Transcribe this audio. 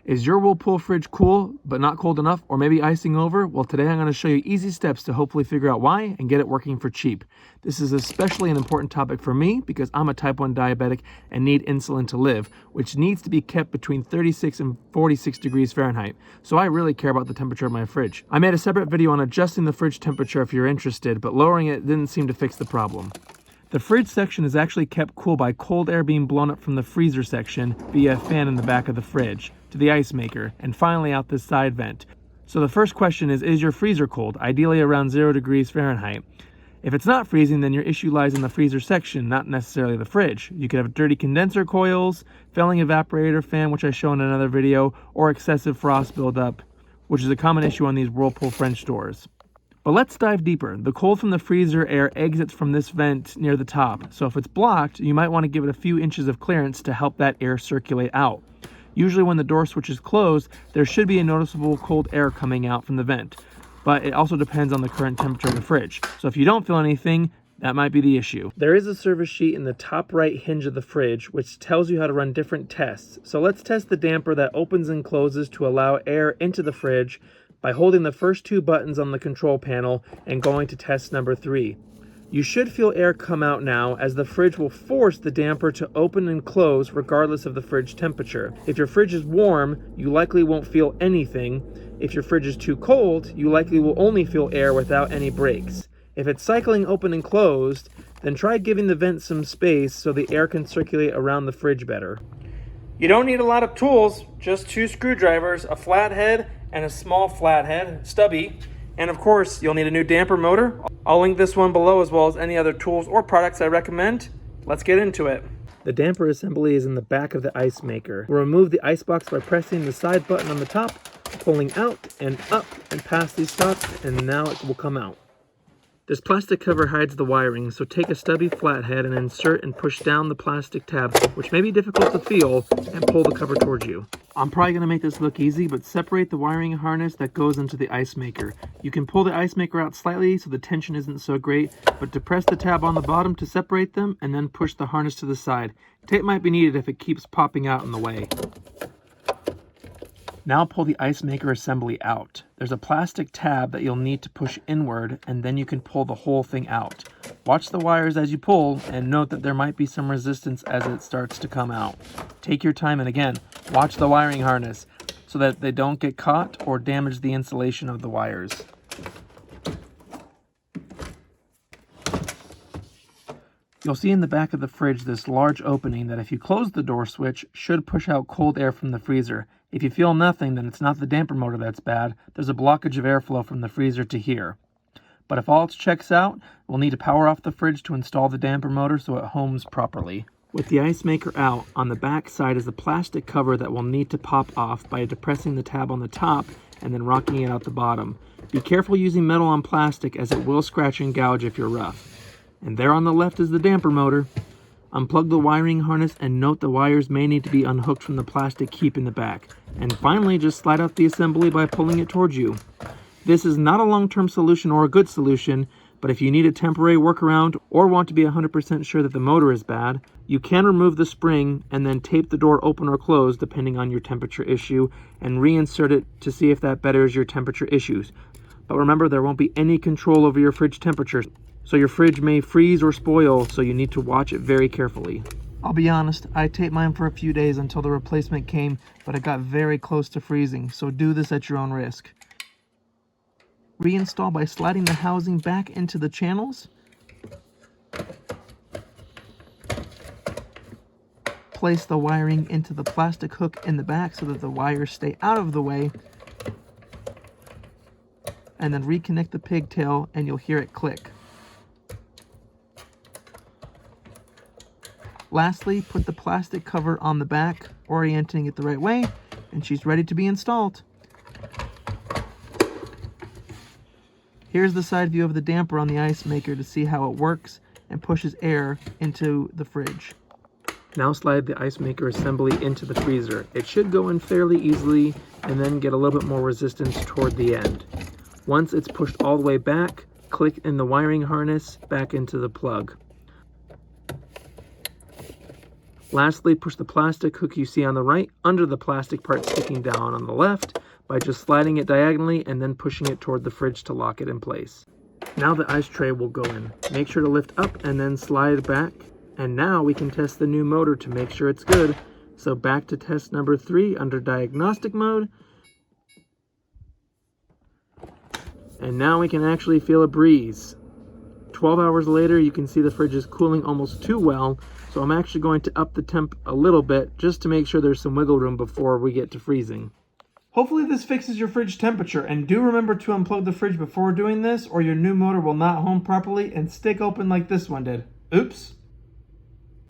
Is your Whirlpool fridge cool, but not cold enough, or maybe icing over? Well, today I'm going to show you easy steps to hopefully figure out why and get it working for cheap. This is especially an important topic for me because I'm a type 1 diabetic and need insulin to live, which needs to be kept between 36 and 46 degrees Fahrenheit. So I really care about the temperature of my fridge. I made a separate video on adjusting the fridge temperature if you're interested, but lowering it didn't seem to fix the problem. The fridge section is actually kept cool by cold air being blown up from the freezer section via a fan in the back of the fridge to the ice maker, and finally out this side vent. So the first question is your freezer cold? Ideally around 0 degrees Fahrenheit. If it's not freezing, then your issue lies in the freezer section, not necessarily the fridge. You could have dirty condenser coils, failing evaporator fan, which I show in another video, or excessive frost buildup, which is a common issue on these Whirlpool French doors. But let's dive deeper. The cold from the freezer air exits from this vent near the top. So if it's blocked, you might want to give it a few inches of clearance to help that air circulate out. Usually when the door switch is closed, there should be a noticeable cold air coming out from the vent. But it also depends on the current temperature of the fridge. So if you don't feel anything, that might be the issue. There is a service sheet in the top right hinge of the fridge which tells you how to run different tests. So let's test the damper that opens and closes to allow air into the fridge by holding the first two buttons on the control panel and going to test number 3. You should feel air come out now, as the fridge will force the damper to open and close regardless of the fridge temperature. If your fridge is warm, you likely won't feel anything. If your fridge is too cold, you likely will only feel air without any breaks. If it's cycling open and closed, then try giving the vent some space so the air can circulate around the fridge better. You don't need a lot of tools, just 2 screwdrivers, a flathead and a small flathead, stubby, and of course you'll need a new damper motor. I'll link this one below as well as any other tools or products I recommend. Let's get into it. The damper assembly is in the back of the ice maker. We'll remove the ice box by pressing the side button on the top, pulling out and up and past these stops, and now it will come out. This plastic cover hides the wiring, so take a stubby flathead and insert and push down the plastic tab, which may be difficult to feel, and pull the cover towards you. I'm probably going to make this look easy, but separate the wiring harness that goes into the ice maker. You can pull the ice maker out slightly so the tension isn't so great, but depress the tab on the bottom to separate them and then push the harness to the side. Tape might be needed if it keeps popping out in the way. Now pull the ice maker assembly out. There's a plastic tab that you'll need to push inward, and then you can pull the whole thing out. Watch the wires as you pull, and note that there might be some resistance as it starts to come out. Take your time, and again, watch the wiring harness so that they don't get caught or damage the insulation of the wires. You'll see in the back of the fridge this large opening that if you close the door switch should push out cold air from the freezer. If you feel nothing, then it's not the damper motor that's bad. There's a blockage of airflow from the freezer to here. But if all else checks out, we'll need to power off the fridge to install the damper motor so it homes properly. With the ice maker out, on the back side is a plastic cover that will need to pop off by depressing the tab on the top and then rocking it out the bottom. Be careful using metal on plastic as it will scratch and gouge if you're rough. And there on the left is the damper motor. Unplug the wiring harness and note the wires may need to be unhooked from the plastic keep in the back. And finally, just slide out the assembly by pulling it towards you. This is not a long-term solution or a good solution, but if you need a temporary workaround or want to be 100% sure that the motor is bad, you can remove the spring and then tape the door open or closed depending on your temperature issue and reinsert it to see if that betters your temperature issues. But remember, there won't be any control over your fridge temperature, so your fridge may freeze or spoil, so you need to watch it very carefully. I'll be honest, I taped mine for a few days until the replacement came, but it got very close to freezing, so do this at your own risk. Reinstall by sliding the housing back into the channels. Place the wiring into the plastic hook in the back so that the wires stay out of the way. And then reconnect the pigtail and you'll hear it click. Lastly, put the plastic cover on the back, orienting it the right way, and she's ready to be installed. Here's the side view of the damper on the ice maker to see how it works and pushes air into the fridge. Now slide the ice maker assembly into the freezer. It should go in fairly easily and then get a little bit more resistance toward the end. Once it's pushed all the way back, click in the wiring harness back into the plug. Lastly, push the plastic hook you see on the right under the plastic part sticking down on the left by just sliding it diagonally and then pushing it toward the fridge to lock it in place. Now the ice tray will go in. Make sure to lift up and then slide back. And now we can test the new motor to make sure it's good. So back to test number 3 under diagnostic mode. And now we can actually feel a breeze. 12 hours later, you can see the fridge is cooling almost too well. So I'm actually going to up the temp a little bit just to make sure there's some wiggle room before we get to freezing. Hopefully this fixes your fridge temperature, and do remember to unplug the fridge before doing this or your new motor will not home properly and stick open like this one did. Oops.